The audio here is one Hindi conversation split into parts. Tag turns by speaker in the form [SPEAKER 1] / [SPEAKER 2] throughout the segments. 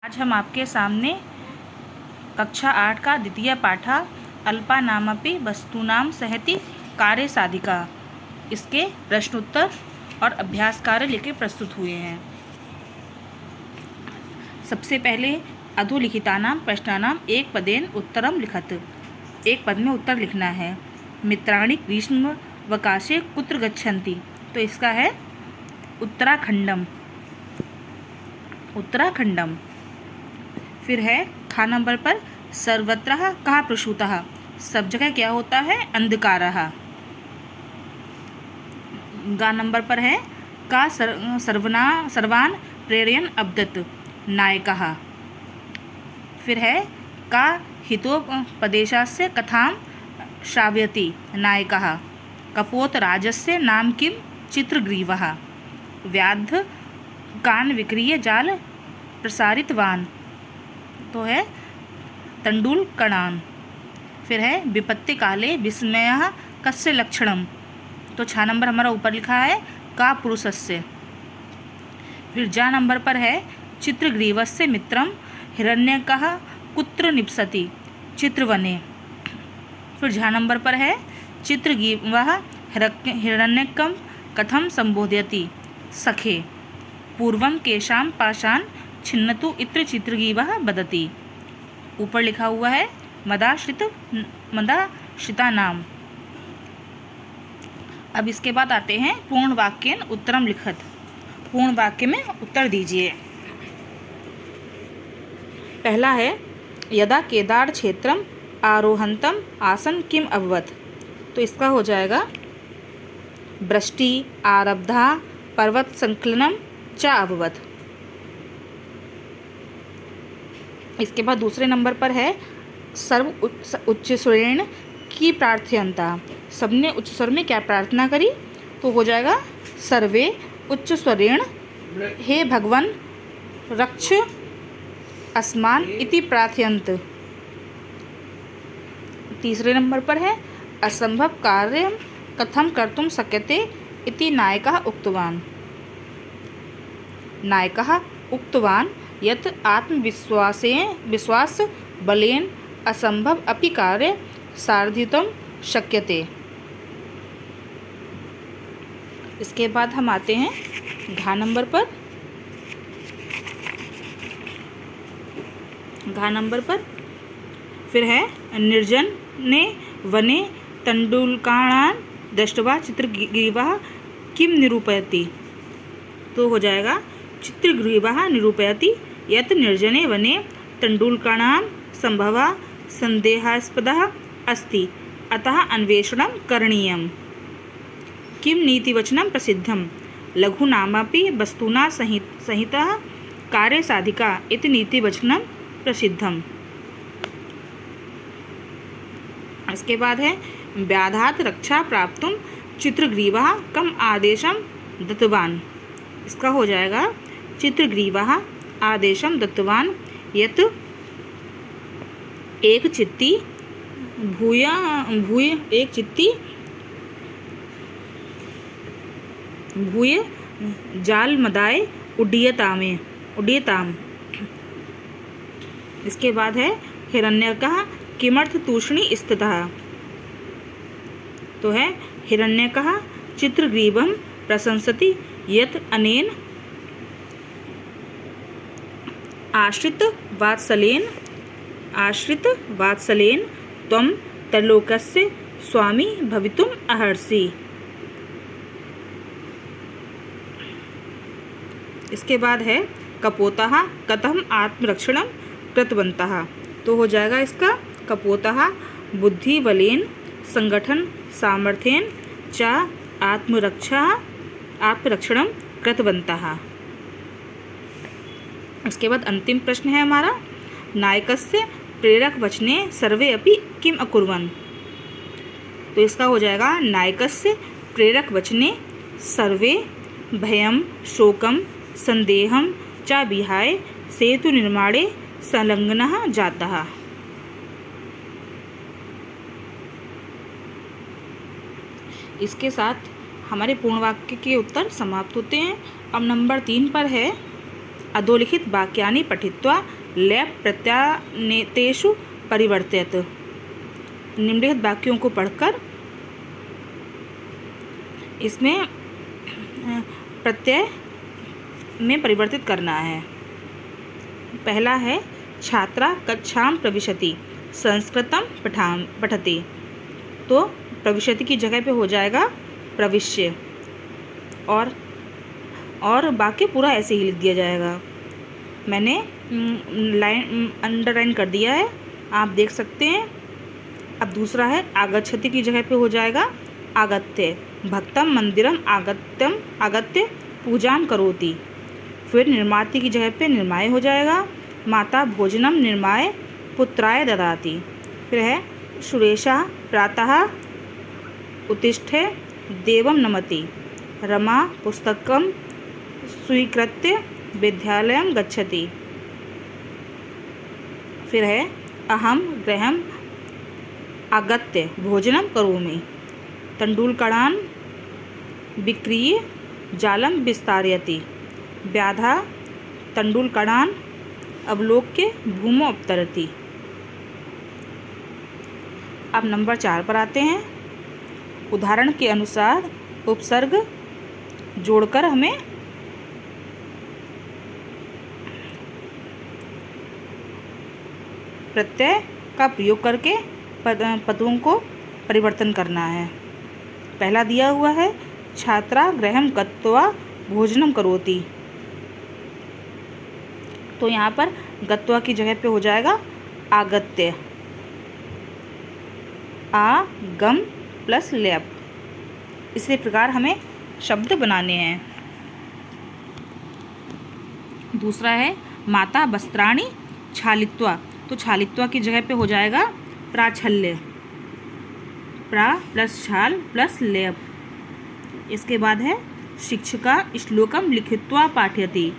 [SPEAKER 1] आज हम आपके सामने कक्षा 8 का द्वितीय पाठा अल्पा नामपि वस्तूनां सहति कार्य साधिका इसके प्रश्नोत्तर और अभ्यास कार्य लेके प्रस्तुत हुए हैं। सबसे पहले अधोलिखितानां प्रश्नानां एक पदेन उत्तरम लिखत। एक पद में उत्तर लिखना है। मित्राणि ग्रीष्मवकाशे कुत्र गच्छन्ति, तो इसका है उत्तराखंडम। उत्तराखंडम। फिर है खा नंबर पर सर्वत्र कहा प्रसूतः, सब जगह क्या होता है अंधकारः। गा नंबर पर है का सर्वान प्रेरयन् अवदत्, नायकः। फिर है का हितोपदेशस्य कथां श्रावयति, नायकः। कपोतराजस्य नाम किं, चित्रग्रीवः। व्याध कान विक्रीय जाल प्रसारितवान, तो है तंडुलकर्णान। फिर है विपत्ति काले विस्मयः कस्य लक्षणम, तो 6 नंबर हमारा ऊपर लिखा है का पुरुषस्य। फिर जा नंबर पर है चित्रग्रीवस्य मित्रम हिरण्यकः कुत्र निवसति, चित्रवने। फिर झा नंबर पर है चित्रग्रीवः हिरण्यकं कथं संबोधयति, सखे। पूर्वं केशां पाशान् छिन्नतु इत्र चित्रग्रीवः वदति। ऊपर लिखा हुआ है मदाश्रिता नाम। अब इसके बाद आते हैं पूर्ण वाक्येन उत्तरम लिखत। पूर्ण वाक्य में उत्तर दीजिए। पहला है यदा केदार क्षेत्रम आरोहंतम आसन किम अभवत, तो इसका हो जाएगा वृष्टि आरब्धा पर्वत संकलनम च अभवत। इसके बाद दूसरे नंबर पर है सर्व उच्च स्वरेण की प्रार्थयंता, सबने उच्च स्वर में क्या प्रार्थना करी, तो हो जाएगा सर्वे उच्च स्वरेण हे भगवन रक्ष अस्मान इति प्रार्थयंत। तीसरे नंबर पर है असंभव कार्यं कथं कर्तुं शक्यते इति नायकः उक्तवान्। नायकः उक्तवान् यत् विश्वास बलेन असंभव अपि कार्य साधितुं शक्यते। इसके बाद हम आते हैं घा नंबर पर। घा नंबर पर फिर है निर्जन ने वने तंडुलकाणान् दृष्ट्वा चित्रग्रीवः किम निरूपयति, तो हो जाएगा चित्रग्रीवः निरूपयति यत् निर्जने वने तंडुलकाणां संभवः संदेहास्पदः अस्ति, अतः अन्वेषणं करणीयम्। किं नीतिवचनं प्रसिद्धं, लघुनामपि वस्तुना सहितः कार्यसाधिका इति नीतिवचनं प्रसिद्धम्। इसके बाद है व्याधात् रक्षा प्राप्तुं चित्रग्रीवः कम आदेशं दत्तवान्, इसका हो जाएगा चित्रग्रीवः आदेशं दत्तवान् यत् एक चित्ती भूय जालमदाय उड्डीयताम्। इसके बाद है हिरण्यकः किमर्थ तूष्णी स्थितः, तो है हिरण्यकः चित्रग्रीवं प्रशंसति यत् अनेन आश्रित वात्सलेन त्वं त्रैलोक्यस्य स्वामी भवितुम् अर्हसि। इसके बाद है कपोतः कथम आत्मरक्षणं कृतवन्तः, तो हो जाएगा इसका कपोतः बुद्धिबलेन संगठन सामर्थ्येन च आत्मरक्षणं कृतवन्तः। उसके बाद अंतिम प्रश्न है हमारा नायकस्य प्रेरक वचने सर्वे अपि किम अकुर्वन्, तो इसका हो जाएगा नायकस्य प्रेरक वचने सर्वे भयं शोकं संदेहं च विहाय सेतु निर्माणे संलग्नः जातः। इसके साथ हमारे पूर्ण वाक्य के उत्तर समाप्त होते हैं। अब नंबर 3 पर है अधोलिखित वाक्यानि पठित्वा लेप प्रत्ययान्तेषु परिवर्तयत। निम्नलिखित वाक्यों को पढ़कर इसमें प्रत्यय में परिवर्तित करना है। पहला है छात्रा कक्षां प्रविशति संस्कृतं पठति, तो प्रविशति की जगह पे हो जाएगा प्रविश्य, और वाक्य पूरा ऐसे ही लिख दिया जाएगा। मैंने लाइन अंडरलाइन कर दिया है, आप देख सकते हैं। अब दूसरा है आगच्छति की जगह पे हो जाएगा आगत्य। भक्तम मंदिरम आगत्य पूजां करोति। फिर निर्माति की जगह पे निर्माय हो जाएगा। माता भोजनम निर्माय पुत्राय ददाति। फिर है सुरेशा प्रातः उत्तिष्ठे देवं नमति। रमा पुस्तकं स्वीकृत्य विद्यालयं गच्छति। फिर है अहम गृहम् आगत्य भोजनं करोमि। तण्डुलकणान् विक्रीय जालं विस्तारयति। व्याधा तण्डुलकणान् अवलोक्य भूमौ अवतरति। अब नंबर 4 पर आते हैं। उदाहरण के अनुसार उपसर्ग जोड़कर हमें प्रत्यय का प्रयोग करके पदों को परिवर्तन करना है। पहला दिया हुआ है छात्रा गृहं गत्वा भोजनं करोति, तो यहाँ पर गत्वा की जगह पे हो जाएगा आगत्य। आगम प्लस लेप। इसी प्रकार हमें शब्द बनाने हैं। दूसरा है माता वस्त्राणि छालित्वा, तो छालित्वा की जगह पे हो जाएगा प्राछल्य। प्रा प्लस छाल प्लस लेप। इसके बाद है शिक्षिका श्लोकम लिखित्वा पाठयति।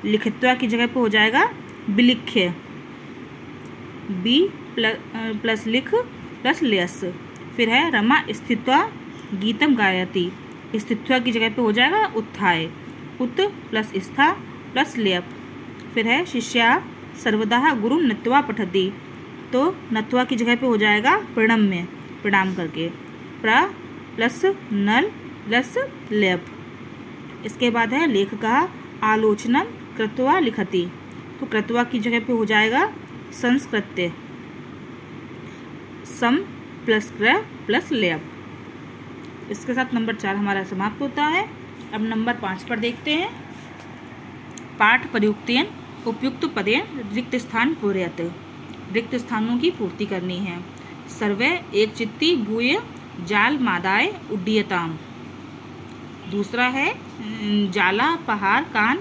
[SPEAKER 1] लिखित्वा की जगह पे हो जाएगा विलिख्य। बी प्लस लिख प्लस लेस। फिर है रमा स्थित्वा गीतम गायति। स्थित्वा की जगह पे हो जाएगा उत्थाय। उत प्लस स्था प्लस लेप। फिर है शिष्या सर्वदा गुरुं नत्वा पठति, तो नत्वा की जगह पे हो जाएगा प्रणम्य, प्रणाम करके। प्र प्लस नल प्लस लेप। इसके बाद है लेखकः आलोचनम कृत्वा लिखति, तो कृत्वा की जगह पे हो जाएगा संस्कृत्य। सम प्लस क्र प्लस लेप। इसके साथ नंबर 4 हमारा समाप्त होता है। अब नंबर 5 पर देखते हैं। पाठ प्रयुक्तेन उपयुक्त पदेन रिक्त स्थान पूरयत। रिक्त स्थानों की पूर्ति करनी है। सर्वे एक चित्ती भूय जाल मादाय उड्डीयताम। दूसरा है जाला पहाड़ कान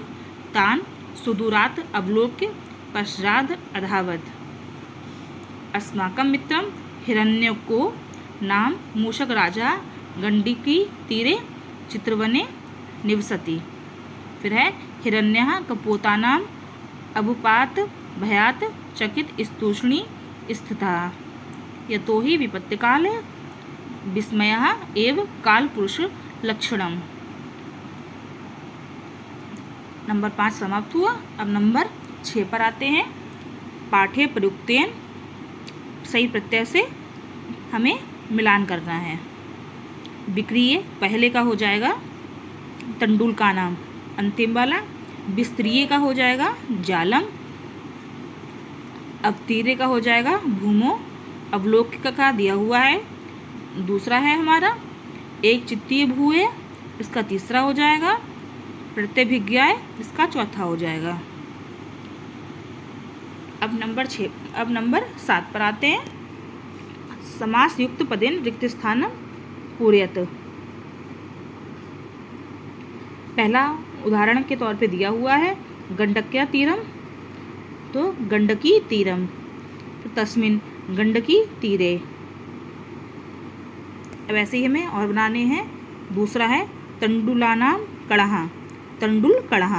[SPEAKER 1] तान सुदूरात अवलोक्य पश्चाद अधावत। अस्माकं मित्रं हिरण्यको नाम मूषक राजा गंडकी तीरे चित्रवने निवसति। फिर है हिरण्यः कपोतानाम अभुपात भयात चकित स्तूष्णी स्थिता। यतो हि विपत्तिकाले विस्मयः एव कालपुरुष लक्षणम। नंबर 5 समाप्त हुआ। अब नंबर 6 पर आते हैं। पाठे प्रयुक्तेन सही प्रत्यय से हमें मिलान करना है। विक्रीय पहले का हो जाएगा तंडुल का नाम, अंतिम वाला। विस्त्रीय का हो जाएगा जालम। अवतीरे का हो जाएगा भूमो। अवलोक्य का दिया हुआ है। दूसरा है हमारा एक चित्तीय भूए, इसका तीसरा हो जाएगा। प्रत्यभिज्ञाय, इसका चौथा हो जाएगा। अब नंबर 7 पर आते हैं। समास युक्त पदेन रिक्त स्थानम पूरयत। पहला उदाहरण के तौर पे दिया हुआ है गंडक्या तीरम, तो गंडकी तीरम। तस्मिन गंडकी तीरे। अब ऐसे ही हमें और बनाने हैं। दूसरा है तंडुलानाम कड़ह, तंडुल कड़ह।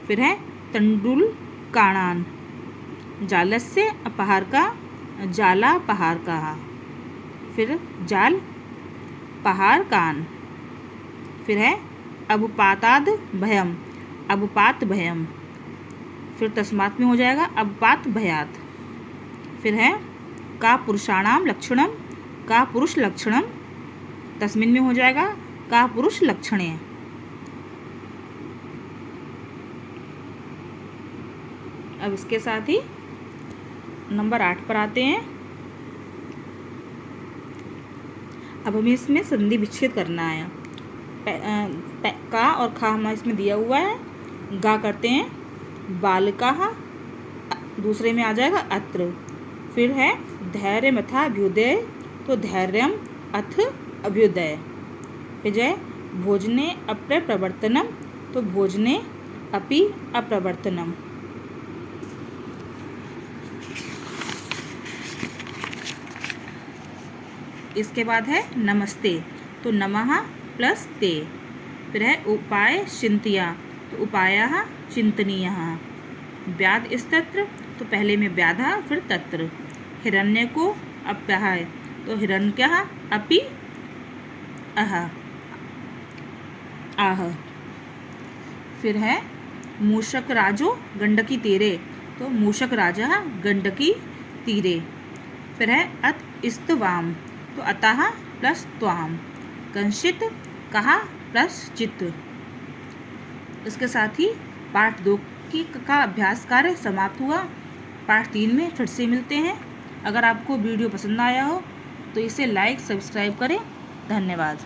[SPEAKER 1] फिर है तंडुल काणान। जालस्य अपहार का जाला पहाड़ का। फिर जाल पहाड़ कान। फिर है अबुपाताद भयम, अबुपात भयम। फिर तस्मात् में हो जाएगा अवपात भयात। फिर है का पुरुषाणाम लक्षणम, का पुरुष लक्षणम, तस्मिन् में हो जाएगा का पुरुष लक्षणे। अब इसके साथ ही नंबर 8 पर आते हैं। अब हमें इसमें संधि विच्छेद करना है। का और खा हमारा इसमें दिया हुआ है, गा करते हैं बालकाः, दूसरे में आ जाएगा अत्र। फिर है धैर्यमथा अभ्युदय, तो धैर्यम अथ अभ्युदय। फिर जो है भोजने अप्रवर्तनम, तो भोजने अपि अप्रवर्तनम। इसके बाद है नमस्ते, तो नमः प्लस ते। फिर है उपाय चिंत्या, तो उपायः चिंतनीयः। व्याध स्तत्र, तो पहले में व्याधा फिर तत्र। हिरण्य को अप्यः, तो हिरण्यः अपि अह आह। फिर है मूषक राजो गंडकी तीरे, तो मूषक राजा गंडकी तीरे। फिर है अत स्तवाम, तो अतः प्लस त्वाम। कंसित कहा प्लस चित। इसके साथ ही पाठ 2 का अभ्यास कार्य समाप्त हुआ। पाठ 3 में फिर से मिलते हैं। अगर आपको वीडियो पसंद आया हो तो इसे लाइक सब्सक्राइब करें। धन्यवाद।